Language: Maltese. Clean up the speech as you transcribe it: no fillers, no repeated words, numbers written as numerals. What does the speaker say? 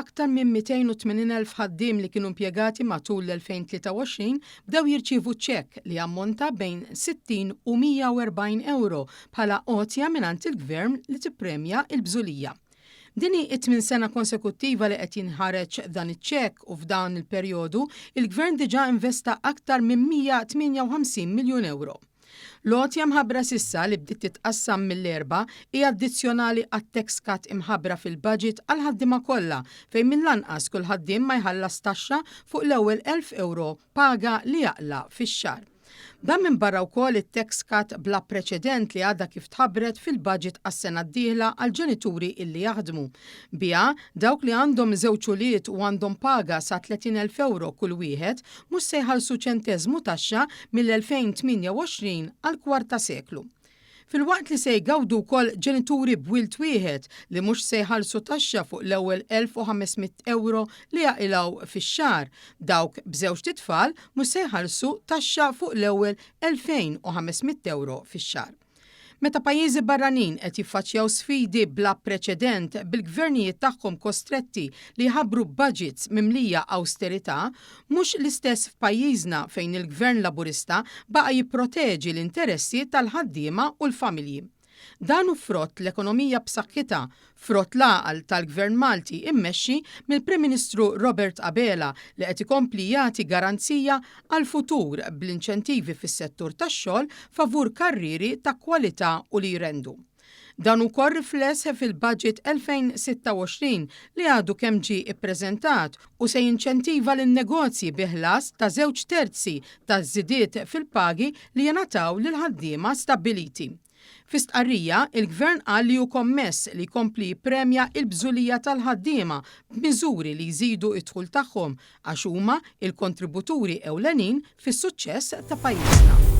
aktar minn 280,000 ħaddiem li kienu impjegati matul l-2023 bdew jirċievu ċekk li ammonta bejn 60 u 140 euro bħala għotja mingħand il-Gvern li tippremja l-bżulija. Dini it-8 sena konsekuttiva li qed jinħareġ dan iċ-ċekk u f'dan il-perjodu il-Gvern diġà investa aktar minn 158 miljun euro. L-għotja mħabbra sissa li bdiet titqassam mill-erba hija addizzjonali għat-tax cut imħabbra fil-budget għal ħaddiema kollha fejn mill-anqas kull ħaddiem ma jħallas taxxa fuq l-ewwel 1,000 euro paga li jaqla fix-xahar. Dan minn barra wkoll it-tax cut bla preċedent li għadha kif tħabbret fil-budget għas-sena d-dieħla għal ġenituri illi jaħdmu. Biha dawk li għandhom żewġ ulied u għandhom paga sa 30,000 euro kull wieħed mhux se jħallsu ċenteżmu taxxa mill-2028 għal kwarta seklu. Fil-waqt li se jgawdu wkoll ġenituri b'wild wieħed li mhux se jħallsu taxxa fuq l-ewwel 1,500 euro li jaqilgħu fix-xahar, dawk b'żewġ titfal mhux se jħallsu taxxa fuq l-ewwel 2,500 euro fix-xahar. Meta pajjiżi barranin qed jiffaċċjaw sfidi bla preċedent bil-gvernijiet tagħhom kostretti li jħabbru budgets mimlija awsterità, mhux l-istess f'pajjiżna fejn il-Gvern Laburista baqa' jipproteġi l-interessi tal-ħaddiema u l-familji. Dan hu frott l-ekonomija b'saħħitha, frott l-għaqal tal-Gvern Malti immexxi mill-Prim Ministru Robert Abela li qed ikompli jagħti garanzija għal futur bl-inċentivi fis-settur tax-xogħol favur karrieri ta' kwalità u li jrendu. Dan ukoll rifless fil-budget 2026 li għadu kemm ġie ippreżentat u se jinċentiva lin-negozji bi ħlas ta' 2/3 taż-żidiet fil-pagi li jingħataw lil ħaddiema stabbiliti. F'istqarrija, il-Gvern qal li hu kommess li jkompli jippremja l-bżulija tal-ħaddiema b'miżuri li jżidu d-dħul tagħhom għax huma l-kontributuri ewlenin fis-suċċess ta' pajjiżna.